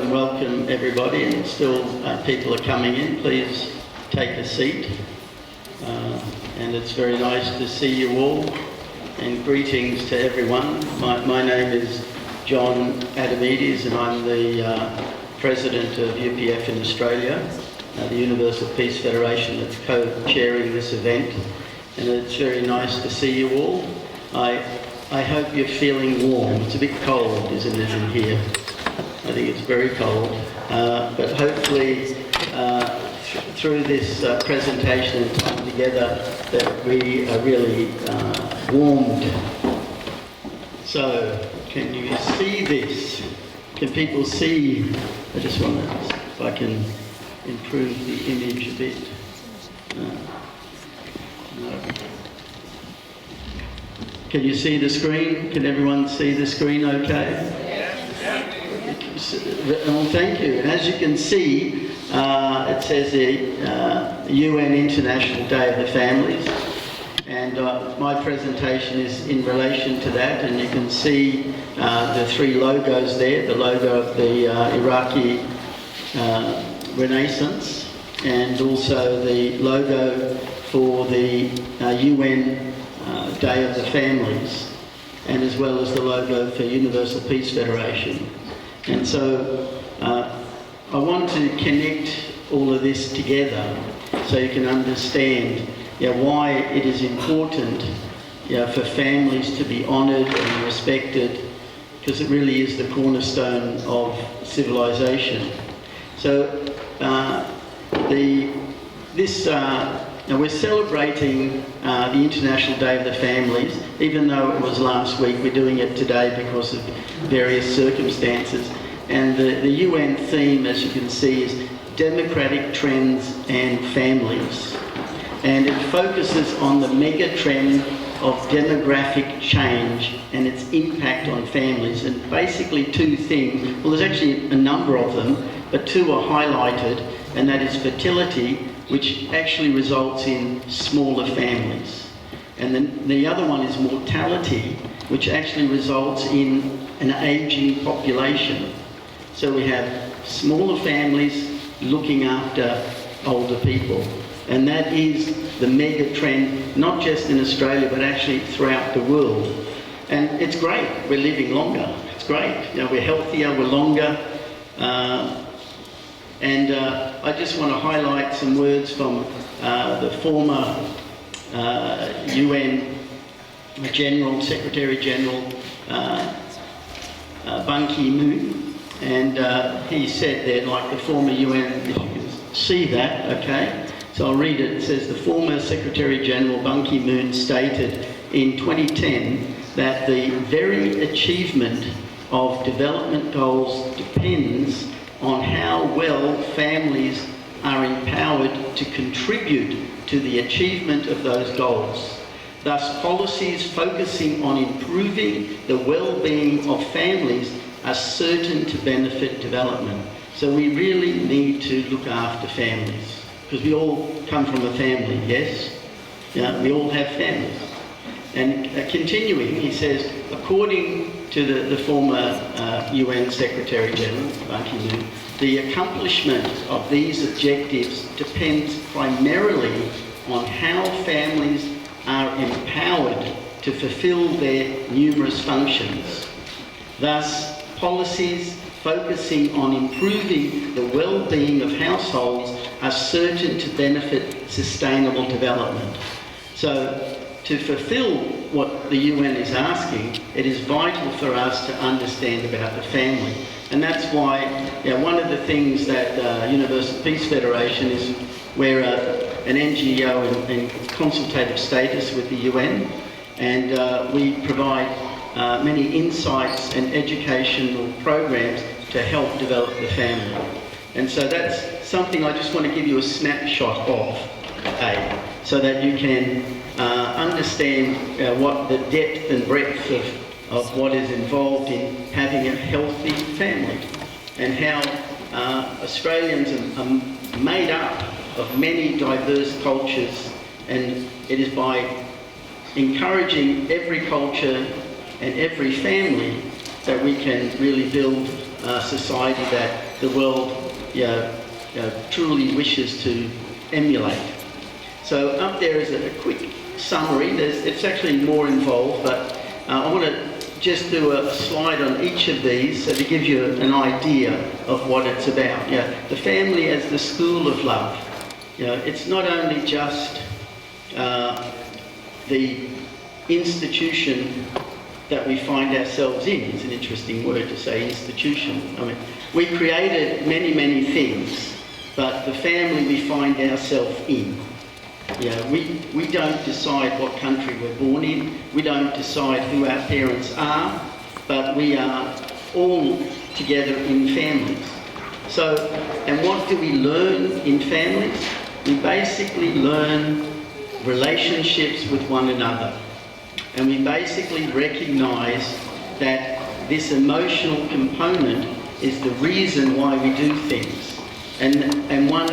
and welcome everybody, and still people are coming in. Please take a seat. And it's very nice to see you all, and greetings to everyone. My name is John Adamides, and I'm the President of UPF in Australia, the Universal Peace Federation that's co-chairing this event. And it's very nice to see you all. I hope you're feeling warm. It's a bit cold, isn't it, in here? I think it's very cold. But hopefully, through this presentation and time together, that we are really warmed. So, can you see this? Can people see? I just want to see if I can improve the image a bit. No. Can you see the screen? Can everyone see the screen okay? Well, thank you. And as you can see, it says the UN International Day of the Families. And my presentation is in relation to that. And you can see the three logos there, the logo of the Iraqi Renaissance, and also the logo for the UN Day of the Families, and as well as the logo for Universal Peace Federation. And so I want to connect all of this together so you can understand why it is important for families to be honoured and respected, because it really is the cornerstone of civilization. So we're celebrating the International Day of the Families. Even though it was last week, we're doing it today because of various circumstances. And the UN theme, as you can see, is democratic trends and families. And it focuses on the mega trend of demographic change and its impact on families. And basically two things, well, there's actually a number of them, but two are highlighted, and that is fertility, which actually results in smaller families. And then the other one is mortality, which actually results in an aging population. So we have smaller families looking after older people. And that is the mega trend, not just in Australia, but actually throughout the world. And it's great, we're living longer. It's great, we're healthier, we're longer. And I just want to highlight some words from the former UN Secretary General Ban Ki-moon. And he said there, like the former UN, if you can see that, okay? So I'll read it. It says, the former Secretary General Ban Ki-moon stated in 2010 that the very achievement of development goals depends on how well families are empowered to contribute to the achievement of those goals. Thus, policies focusing on improving the well-being of families are certain to benefit development. So we really need to look after families, because we all come from a family, yes? We all have families. And continuing, he says, according to the former UN Secretary General, Ban Ki-moon, the accomplishment of these objectives depends primarily on how families are empowered to fulfill their numerous functions. Thus, policies focusing on improving the well-being of households are certain to benefit sustainable development. So, to fulfill what the UN is asking, it is vital for us to understand about the family. And that's why one of the things that Universal Peace Federation is, we're an NGO in consultative status with the UN, and we provide many insights and educational programs to help develop the family. And so that's something I just want to give you a snapshot of, so that you can understand what the depth and breadth of what is involved in having a healthy family, and how Australians are made up of many diverse cultures, and it is by encouraging every culture and every family that we can really build society that the world truly wishes to emulate. So up there is a quick summary. It's actually more involved, but I want to just do a slide on each of these so to give you an idea of what it's about. The family as the school of love. It's not only just the institution that we find ourselves in. It's an interesting word to say, institution. I mean, we created many, many things, but the family we find ourselves in. We don't decide what country we're born in. We don't decide who our parents are, but we are all together in families. So, and what do we learn in families? We basically learn relationships with one another. And we basically recognise that this emotional component is the reason why we do things. And one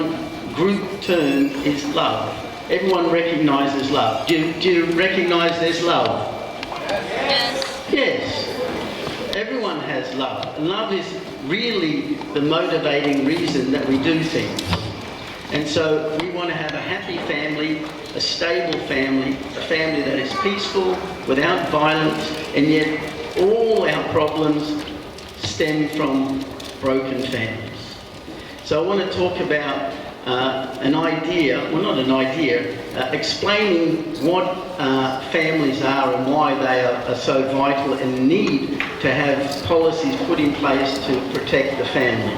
group term is love. Everyone recognises love. Do you recognise there's love? Yes. Yes. Everyone has love. And love is really the motivating reason that we do things. And so we want to have a happy family, a stable family, a family that is peaceful, without violence, and yet all our problems stem from broken families. So I want to talk about an idea, well not an idea, explaining what families are and why they are so vital and need to have policies put in place to protect the family.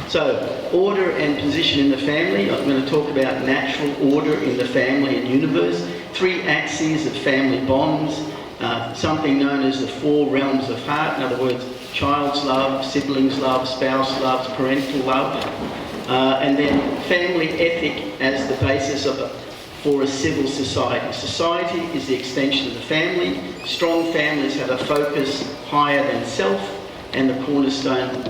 So, order and position in the family. I'm going to talk about natural order in the family and universe, 3 axes of family bonds, something known as the 4 realms of heart, in other words, child's love, siblings love, spouse love, parental love, and then family ethic as the basis for a civil society. Society is the extension of the family. Strong families have a focus higher than self and the cornerstone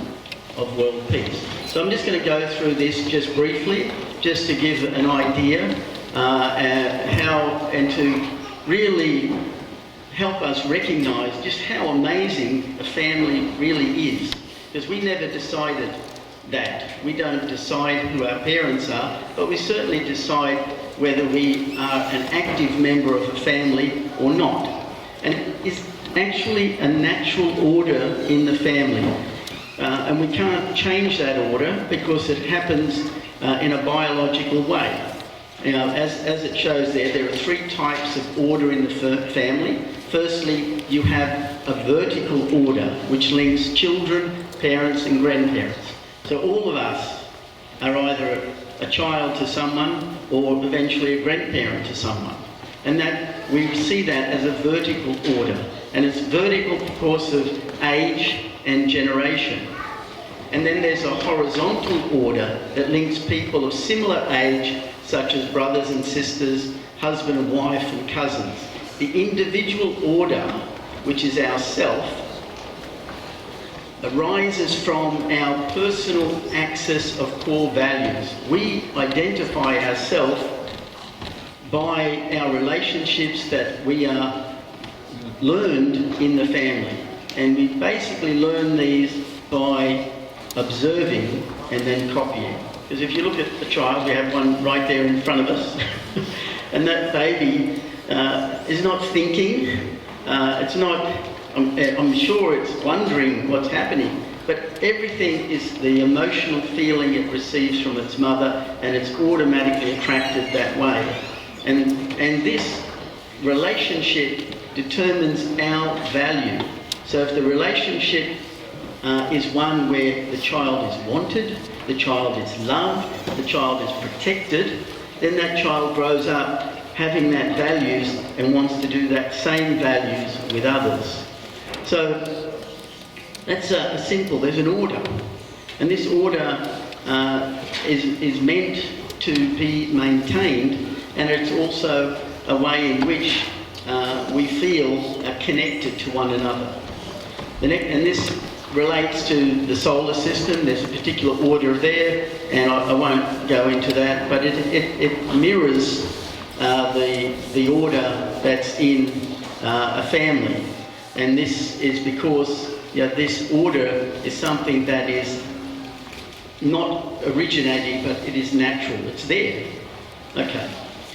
of world peace. So I'm just going to go through this just briefly, just to give an idea how and to really help us recognise just how amazing a family really is. Because we never decided that. We don't decide who our parents are, but we certainly decide whether we are an active member of a family or not. And it's actually a natural order in the family. And we can't change that order because it happens in a biological way. As it shows there are 3 types of order in the family. Firstly, you have a vertical order which links children, parents and grandparents. So all of us are either a child to someone or eventually a grandparent to someone. And that we see that as a vertical order. And it's vertical because of age and generation. And then there's a horizontal order that links people of similar age, such as brothers and sisters, husband and wife and cousins. The individual order, which is our self, arises from our personal axis of core values. We identify ourselves by our relationships that we are learned in the family. And we basically learn these by observing and then copying. Because if you look at a child, we have one right there in front of us, and that baby is not thinking, it's not, I'm sure it's wondering what's happening, but everything is the emotional feeling it receives from its mother, and it's automatically attracted that way. And this relationship determines our value. So if the relationship is one where the child is wanted, the child is loved, the child is protected, then that child grows up having that values and wants to do that same values with others. So that's simple. There's an order, and this order is meant to be maintained, and it's also a way in which we feel connected to one another. And this relates to the solar system. There's a particular order there, and I won't go into that, but it mirrors the order that's in a family. And this is because this order is something that is not originating, but it is natural. It's there. Okay.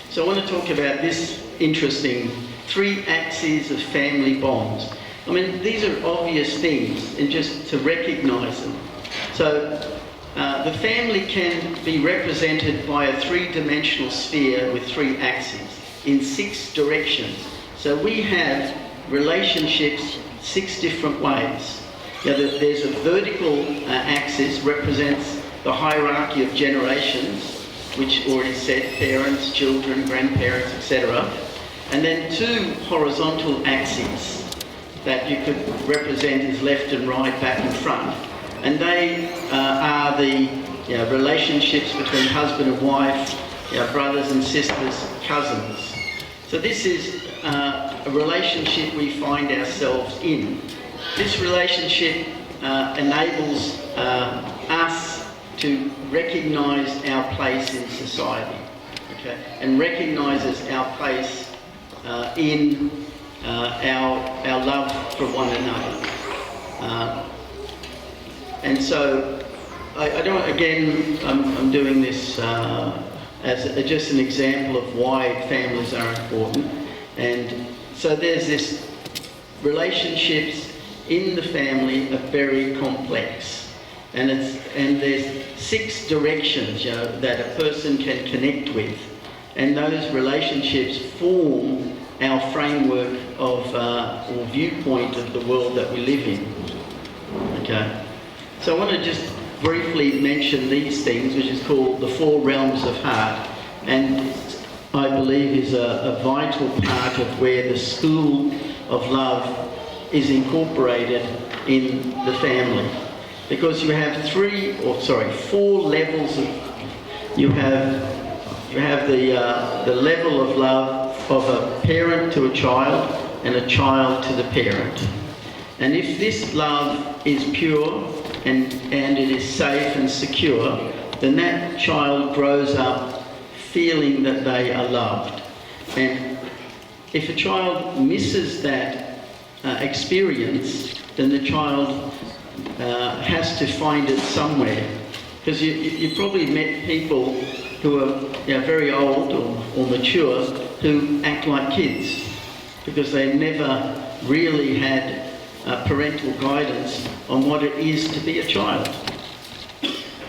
So I want to talk about this interesting 3 axes of family bonds. I mean, these are obvious things, and just to recognise them. So the family can be represented by a 3-dimensional sphere with 3 axes in 6 directions. So we have relationships 6 different ways. Now, there's a vertical axis, represents the hierarchy of generations, which already said parents, children, grandparents, etc. And then 2 horizontal axes that you could represent as left and right, back and front. And they are the relationships between husband and wife, brothers and sisters, cousins. So this is a relationship we find ourselves in. This relationship enables us to recognise our place in society, okay, and recognises our place in our love for one another. And so I don't, again, I'm doing this as just an example of why families are important. And so there's this relationships in the family are very complex, and there's 6 directions that a person can connect with, and those relationships form our framework of or viewpoint of the world that we live in. Okay, so I want to just briefly mention these things, which is called the 4 realms of heart, and I believe is a vital part of where the school of love is incorporated in the family, because you have 4 levels of. You have the level of love of a parent to a child and a child to the parent, and if this love is pure and it is safe and secure, then that child grows up feeling that they are loved. And if a child misses that experience, then the child has to find it somewhere. Because you probably met people who are very old or mature who act like kids because they never really had parental guidance on what it is to be a child.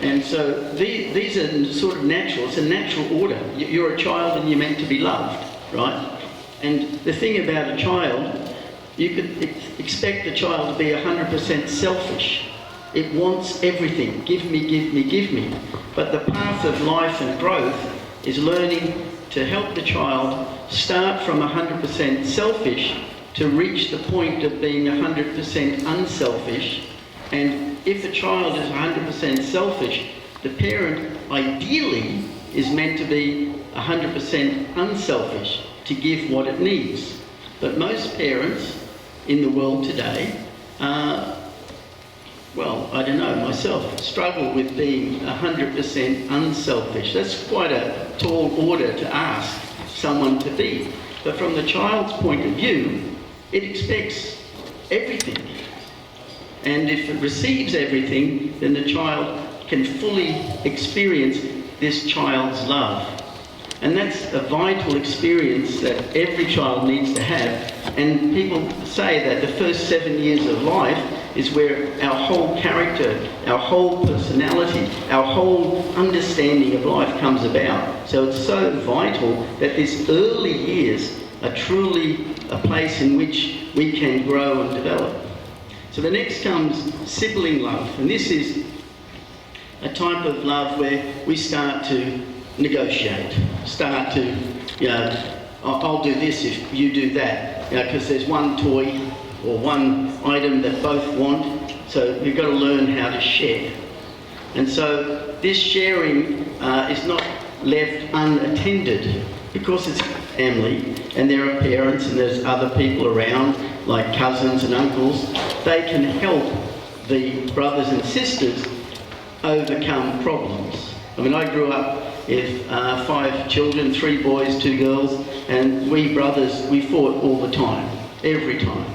And so these are sort of natural. It's a natural order. You're a child and you're meant to be loved, right? And the thing about a child, you could expect the child to be 100% selfish. It wants everything. Give me, give me, give me. But the path of life and growth is learning to help the child start from 100% selfish to reach the point of being 100% unselfish. And if a child is 100% selfish, the parent ideally is meant to be 100% unselfish to give what it needs. But most parents in the world today, well, I don't know, myself, struggle with being 100% unselfish. That's quite a tall order to ask someone to be. But from the child's point of view, it expects everything. And if it receives everything, then the child can fully experience this child's love. And that's a vital experience that every child needs to have. And people say that the first 7 years of life is where our whole character, our whole personality, our whole understanding of life comes about. So it's so vital that these early years are truly a place in which we can grow and develop. So the next comes sibling love. And this is a type of love where we start to negotiate, start to, I'll do this if you do that, because there's one toy or one item that both want, so we've got to learn how to share. And so this sharing is not left unattended, because it's family and there are parents and there's other people around, like cousins and uncles. They can help the brothers and sisters overcome problems. I mean, I grew up with 5 children, 3 boys, 2 girls, and we brothers, we fought all the time, every time.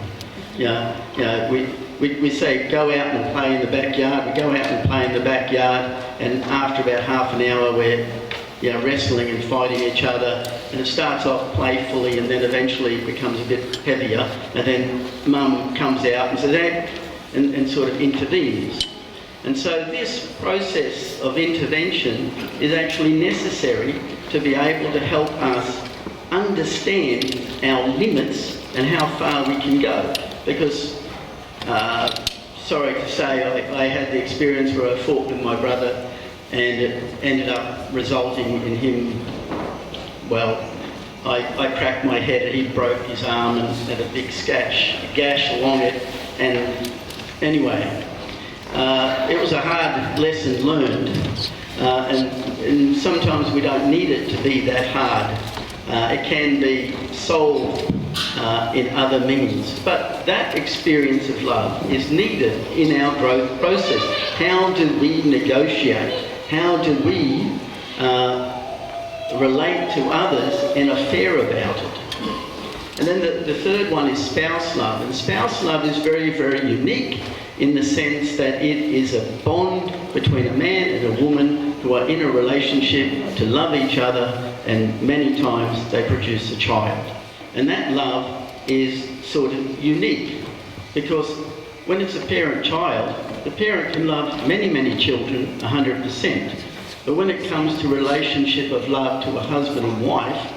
we say go out and play in the backyard. We go out and play in the backyard, and after about half an hour we're wrestling and fighting each other, and it starts off playfully and then eventually it becomes a bit heavier, and then mum comes out and says, and sort of intervenes. And so this process of intervention is actually necessary to be able to help us understand our limits and how far we can go. Because, sorry to say, I had the experience where I fought with my brother, and it ended up resulting in him, well, I cracked my head and he broke his arm and had a big gash along it. And anyway, it was a hard lesson learned, and sometimes we don't need it to be that hard. It can be solved in other means. But that experience of love is needed in our growth process. How do we negotiate? How do we relate to others and are fair about it? And then the third one is spouse love. And spouse love is very, very unique in the sense that it is a bond between a man and a woman who are in a relationship to love each other, and many times they produce a child. And that love is sort of unique, because when it's a parent-child, the parent can love many, many children 100%. But when it comes to relationship of love to a husband and wife,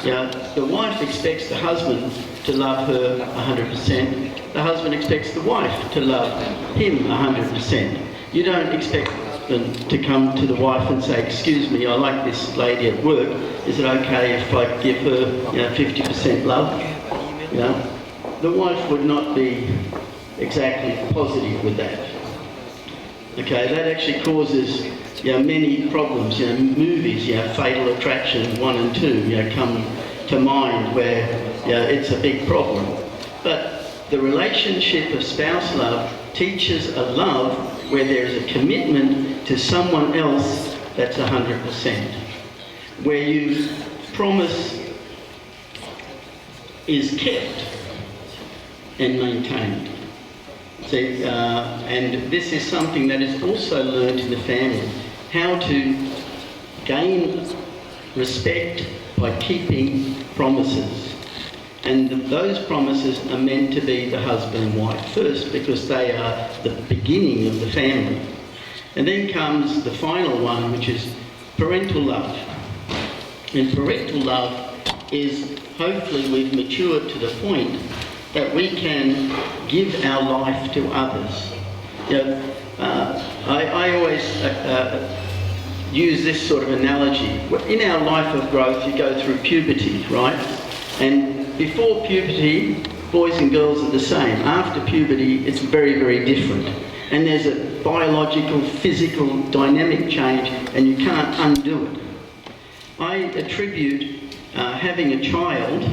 the wife expects the husband to love her 100%. The husband expects the wife to love him 100%. You don't expect the husband to come to the wife and say, "Excuse me, I like this lady at work. Is it okay if I give her 50% love?" The wife would not be exactly positive with that. Okay, that actually causes many problems. Movies, Fatal Attraction 1 and 2, come to mind where it's a big problem. But the relationship of spouse love teaches a love where there is a commitment to someone else that's 100%, where you promise is kept and maintained. See, and this is something that is also learned in the family, how to gain respect by keeping promises. And those promises are meant to be the husband and wife first, because they are the beginning of the family. And then comes the final one, which is parental love. And parental love is, hopefully we've matured to the point that we can give our life to others. I always use this sort of analogy. In our life of growth, you go through puberty, right? And before puberty, boys and girls are the same. After puberty, it's very, very different. And there's a biological, physical, dynamic change, and you can't undo it. I attribute having a child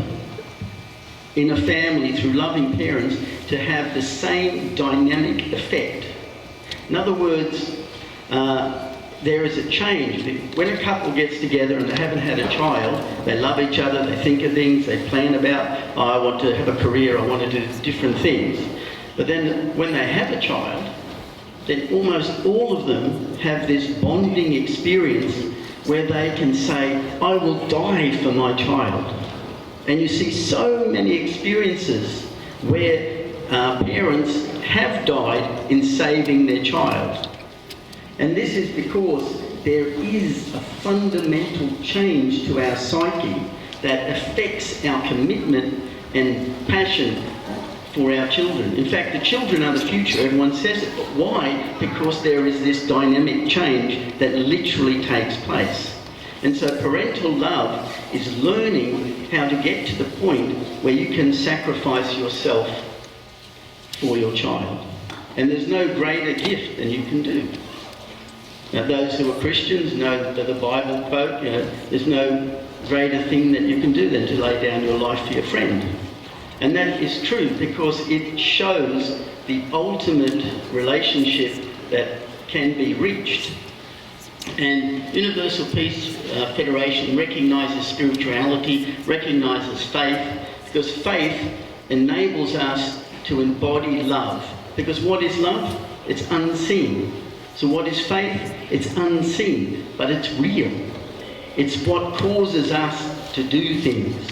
in a family through loving parents to have the same dynamic effect. In other words, there is a change. When a couple gets together and they haven't had a child, they love each other, they think of things, they plan about, I want to have a career, I want to do different things. But then when they have a child, then almost all of them have this bonding experience where they can say, I will die for my child. And you see so many experiences where parents have died in saving their child. And this is because there is a fundamental change to our psyche that affects our commitment and passion for our children. In fact, the children are the future, everyone says it. But why? Because there is this dynamic change that literally takes place. And so parental love is learning how to get to the point where you can sacrifice yourself for your child. And there's no greater gift than you can do. Now, those who are Christians know the Bible quote, there's no greater thing that you can do than to lay down your life for your friend. And that is true because it shows the ultimate relationship that can be reached. And Universal Peace Federation recognises spirituality, recognises faith, because faith enables us to embody love Because what is love? It's unseen. So what is faith? It's unseen, but it's real. It's what causes us to do things.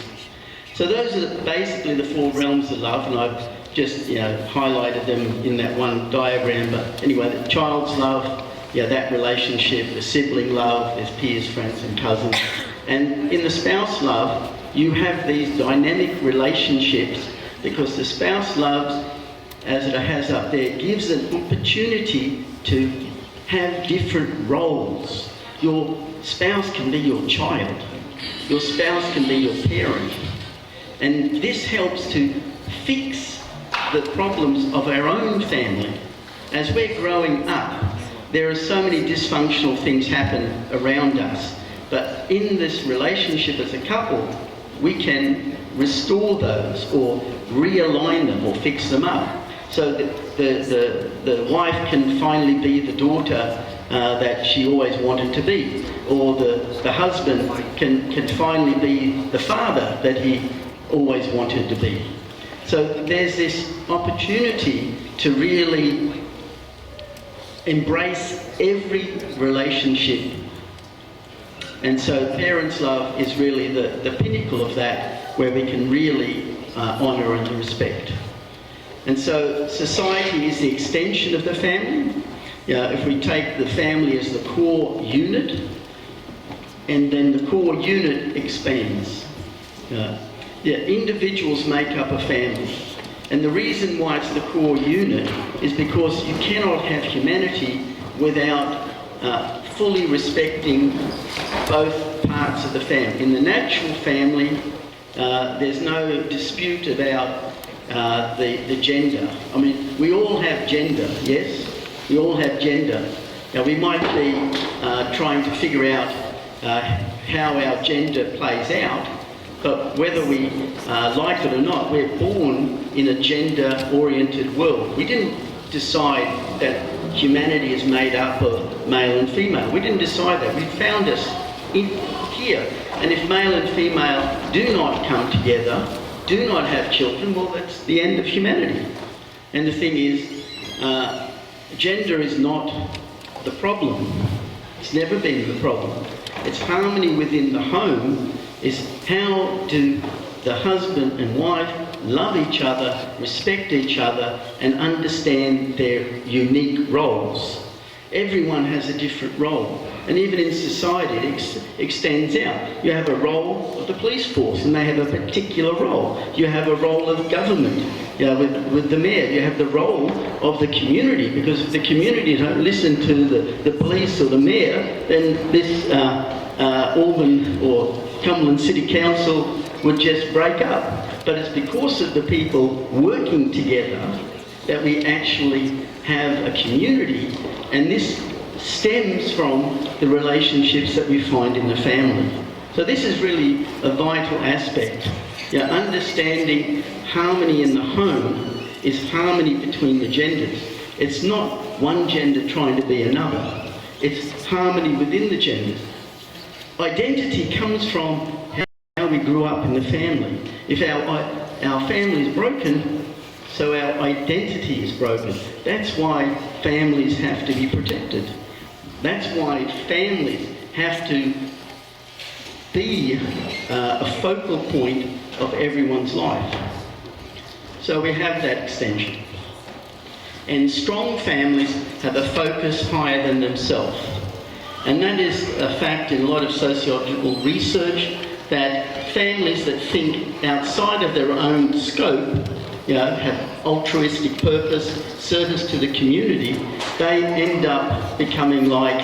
So those are basically the 4 realms of love, and I've just highlighted them in that one diagram. But anyway, the child's love, that relationship, the sibling love, there's peers, friends and cousins. And in the spouse love, you have these dynamic relationships, because the spouse loves, as it has up there, gives an opportunity to have different roles. Your spouse can be your child. Your spouse can be your parent. And this helps to fix the problems of our own family. As we're growing up, there are so many dysfunctional things happen around us. But in this relationship as a couple, we can restore those or realign them or fix them up. So the wife can finally be the daughter that she always wanted to be, or the husband can finally be the father that he always wanted to be. So there's this opportunity to really embrace every relationship. And so parents' love is really the pinnacle of that, where we can really honour and respect. And so society is the extension of the family. If we take the family as the core unit, and then the core unit expands. Individuals make up a family. And the reason why it's the core unit is because you cannot have humanity without fully respecting both parts of the family. In the natural family, there's no dispute about the gender. I mean, we all have gender, yes? We all have gender. Now, we might be trying to figure out how our gender plays out, but whether we like it or not, we're born in a gender-oriented world. We didn't decide that humanity is made up of male and female. We didn't decide that. We found us in here. And if male and female do not come together, do not have children, well, that's the end of humanity. And the thing is, gender is not the problem. It's never been the problem. It's harmony within the home, is how do the husband and wife love each other, respect each other, and understand their unique roles. Everyone has a different role. And even in society, it extends out. You have a role of the police force, and they have a particular role. You have a role of government, with the mayor. You have the role of the community, because if the community don't listen to the police or the mayor, then this Auburn or Cumberland City Council would just break up. But it's because of the people working together that we actually have a community, and this stems from the relationships that we find in the family. So this is really a vital aspect. Understanding harmony in the home is harmony between the genders. It's not one gender trying to be another. It's harmony within the genders. Identity comes from how we grew up in the family. If our family is broken, so our identity is broken. That's why families have to be protected. That's why families have to be a focal point of everyone's life. So we have that extension. And strong families have a focus higher than themselves. And that is a fact in a lot of sociological research, that families that think outside of their own scope, have altruistic purpose, service to the community, they end up becoming like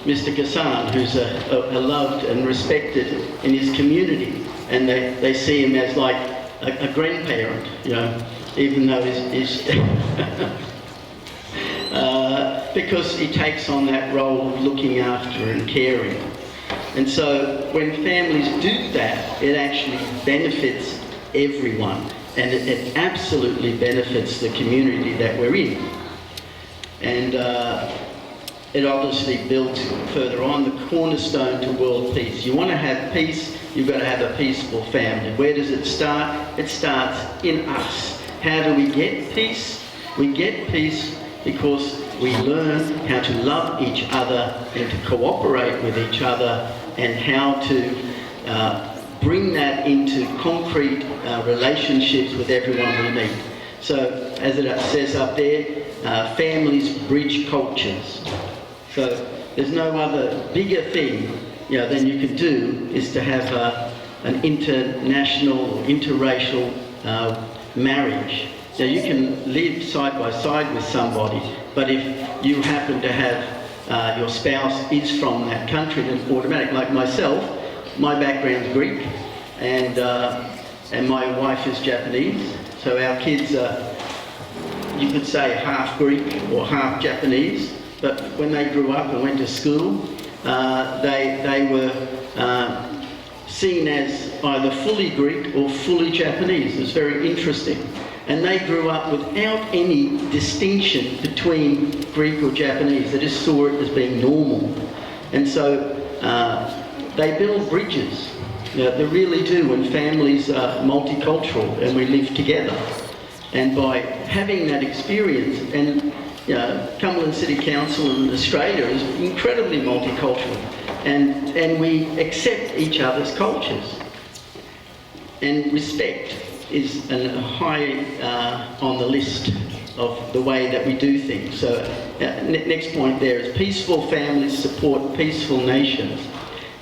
Mr. Gassan, who's a loved and respected in his community, and they see him as like a grandparent, even though he's because he takes on that role of looking after and caring. And so when families do that, it actually benefits everyone, and it absolutely benefits the community that we're in. And it obviously builds further on the cornerstone to world peace. You want to have peace, you've got to have a peaceful family. Where does it start? It starts in us. How do we get peace? We get peace because we learn how to love each other and to cooperate with each other, and how to bring that into concrete relationships with everyone we meet. So, as it says up there, families bridge cultures. So, there's no other bigger thing, than you can do is to have an international, interracial marriage. So you can live side by side with somebody, but if you happen to have your spouse is from that country, then automatic. Like myself, my background's Greek, and my wife is Japanese. So our kids are, you could say, half Greek or half Japanese. But when they grew up and went to school, they were seen as either fully Greek or fully Japanese. It was very interesting. And they grew up without any distinction between Greek or Japanese. They just saw it as being normal. And so they build bridges. They really do, when families are multicultural and we live together. And by having that experience, and Cumberland City Council in Australia is incredibly multicultural, and we accept each other's cultures. And respect is high on the list of the way that we do things. So next point there is peaceful families support peaceful nations.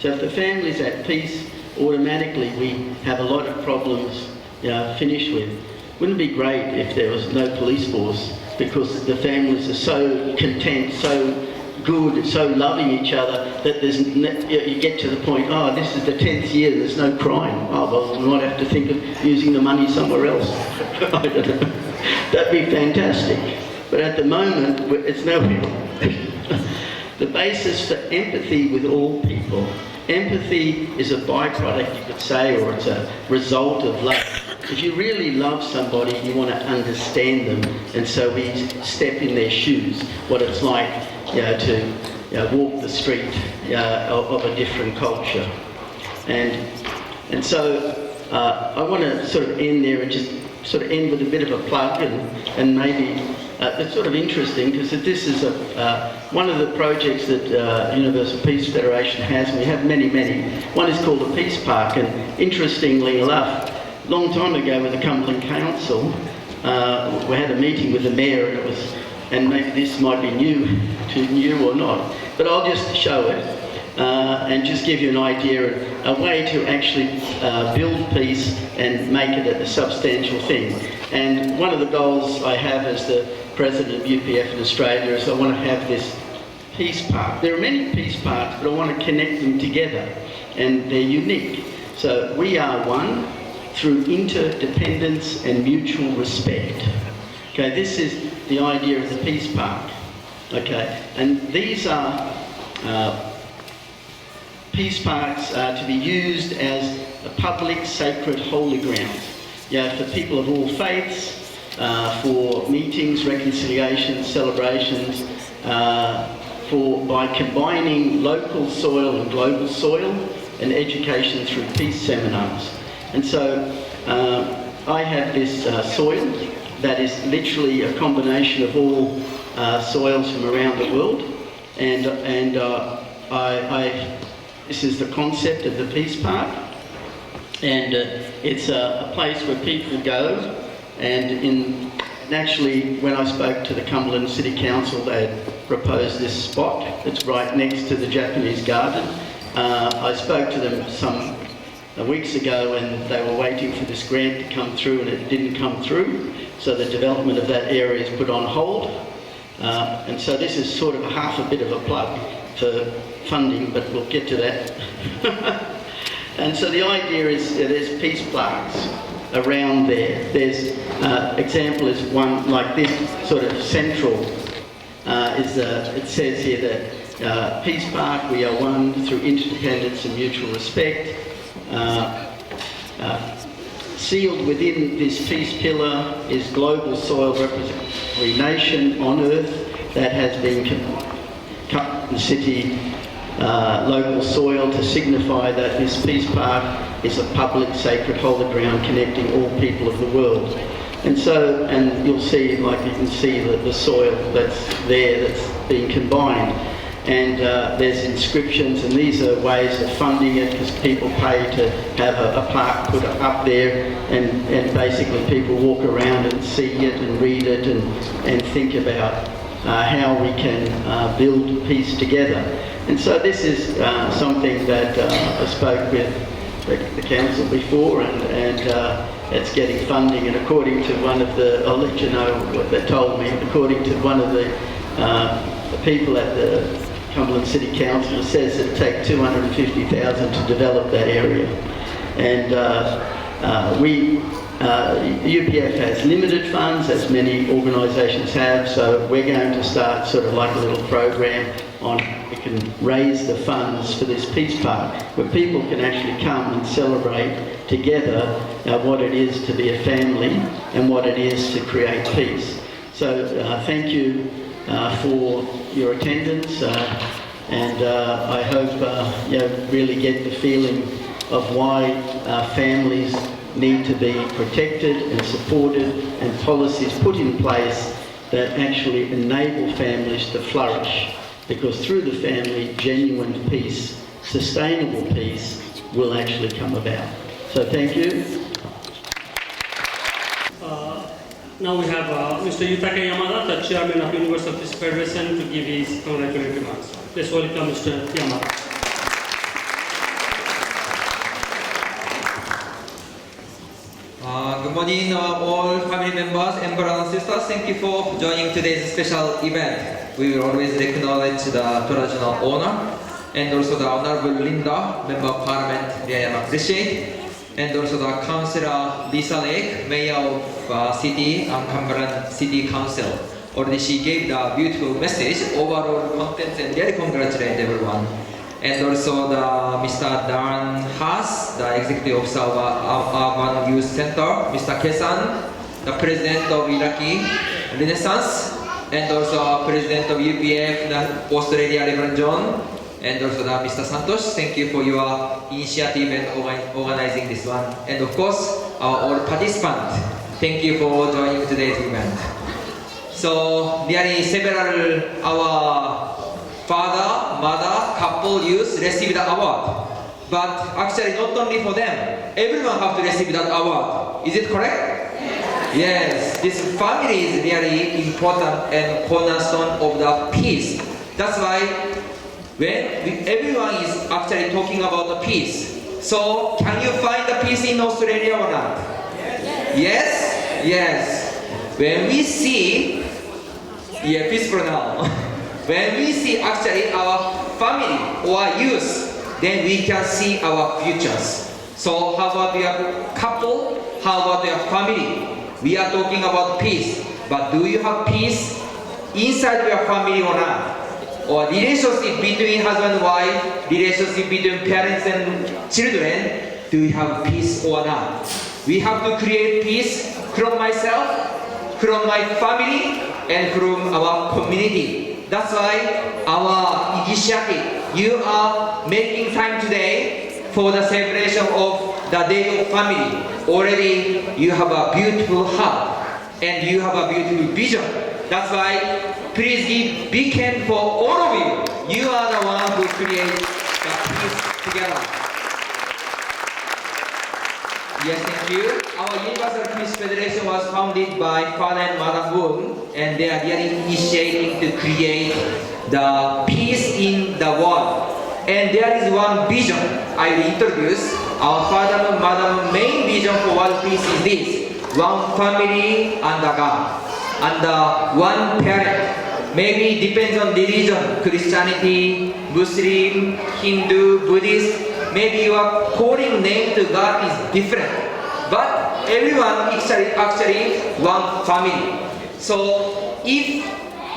So if the family's at peace, automatically we have a lot of problems finished with. Wouldn't it be great if there was no police force, because the families are so content, so good, so loving each other, that you get to the point, oh, this is the 10th year, there's no crime. Oh, well, we might have to think of using the money somewhere else. I don't know. That'd be fantastic. But at the moment, it's nowhere. The basis for empathy with all people. Empathy is a byproduct, you could say, or it's a result of love. If you really love somebody, you want to understand them, and so we step in their shoes, what it's like to walk the street of a different culture. And so I want to sort of end there and just sort of end with a bit of a plug, and maybe it's sort of interesting because this is one of the projects that Universal Peace Federation has, and we have many. One is called the Peace Park, and interestingly enough, a long time ago with the Cumberland Council, we had a meeting with the mayor, and maybe this might be new to you or not, but I'll just show it and just give you an idea, a way to actually build peace and make it a substantial thing. And one of the goals I have as the president of UPF in Australia is I want to have this peace park. There are many peace parks, but I want to connect them together, and they're unique. So we are one through interdependence and mutual respect. Okay, this is the idea of the peace park. Okay, and these are peace parks are to be used as a public, sacred, holy ground. For people of all faiths, for meetings, reconciliations, celebrations, by combining local soil and global soil, and education through peace seminars. And so I have this soil that is literally a combination of all soils from around the world, and this is the concept of the Peace Park, and it's a place where people go, and actually when I spoke to the Cumberland City Council, they had proposed this spot that's right next to the Japanese garden. I spoke to them some weeks ago, and they were waiting for this grant to come through, and it didn't come through, so the development of that area is put on hold. And so this is sort of half a bit of a plug for funding, but we'll get to that. And so the idea is there's peace plaques around there. There's example is one like this sort of central it says here that Peace Park, we are one through interdependence and mutual respect. Sealed within this peace pillar is global soil representing every nation on earth that has been cut in city local soil to signify that this peace park is a public, sacred, holy ground connecting all people of the world. And you'll see, like you can see the soil that's there that's being combined. And there's inscriptions, and these are ways of funding it, because people pay to have a plaque put up there, and basically people walk around and see it and read it and think about how we can build peace together. And so this is something that I spoke with the council before, and it's getting funding. And according to one of I'll let you know what they told me, according to one of the people at the Cumberland City Council, it says it'd take $250,000 to develop that area. And UPF has limited funds, as many organisations have, so we're going to start sort of like a little program on how we can raise the funds for this Peace Park, where people can actually come and celebrate together what it is to be a family and what it is to create peace. So thank you for your attendance, and I hope you really get the feeling of why families need to be protected and supported, and policies put in place that actually enable families to flourish, because through the family, genuine peace, sustainable peace will actually come about. So thank you. Now we have Mr. Yutaka Yamada, the chairman of University of Peace Federation, to give his congratulatory remarks. Let's welcome Mr. Yamada. Good morning, all family members and brothers and sisters. Thank you for joining today's special event. We will always acknowledge the traditional owner and also the Honorable Linda, Member of Parliament, I am appreciate, and also the Councillor Lisa Lake, Mayor of City and Cumberland City Council. Already she gave the beautiful message, overall contents, and really congratulate everyone. And also the Mr. Dan Haas, the Executive Officer of Urban Youth Center, Mr. Kesan, the President of Iraqi Renaissance, and also President of UPF, the Australia Reverend John, and also the Mr. Santos. Thank you for your initiative and organizing this one. And of course, our all participants, thank you for joining today's event. So, nearly several our father, mother, couple, youth received the award. But actually not only for them, everyone have to receive that award. Is it correct? Yes. This family is very important and cornerstone of the peace. That's why when everyone is actually talking about the peace. So can you find the peace in Australia or not? Yes? Yes. When we see, peaceful now. When we see actually our family or youth, then we can see our futures. So how about your couple? How about your family? We are talking about peace, but do you have peace inside your family or not? Or relationship between husband and wife, relationship between parents and children, do you have peace or not? We have to create peace from myself, from my family, and from our community. That's why our initiative, you are making time today for the celebration of the Day of Family. Already you have a beautiful heart and you have a beautiful vision. That's why please give big hand for all of you. You are the one who create the peace together. Yes, thank you. Our Universal Peace Federation was founded by Father and Mother Moon, and they are really initiating to create the peace in the world. And there is one vision I will introduce. Our Father and Mother Moon main vision for world peace is this: one family under God, under one parent. Maybe depends on religion, Christianity, Muslim, Hindu, Buddhist. Maybe your calling name to God is different, but everyone is actually one family. So if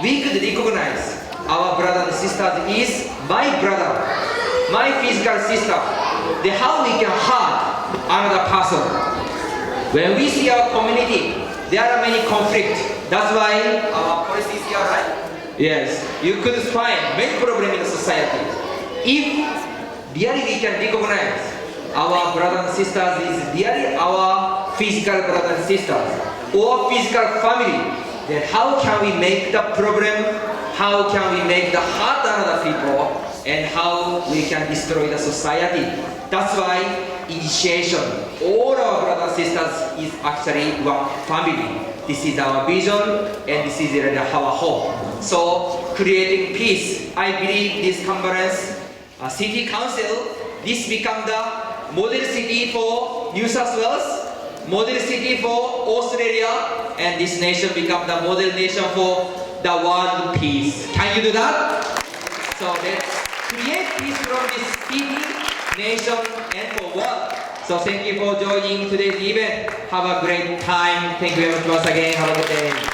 we could recognize our brothers and sisters is my brother, my physical sister, then how we can hurt another person? When we see our community, there are many conflicts. That's why our policy is here, right? Yes, you could find many problems in the society. If really we can recognize our brothers and sisters is really our physical brothers and sisters, or physical family, then how can we make the problem, how can we make the hurt another people, and how we can destroy the society. That's why initiation, all our brothers and sisters is actually one family. This is our vision and this is really our hope. So creating peace, I believe this conference, city council, this become the model city for New South Wales, model city for Australia, and this nation become the model nation for the world peace. Can you do that? So let's create peace from this city, nation, and for world. So thank you for joining today's event. Have a great time. Thank you very much once again. Have a good day.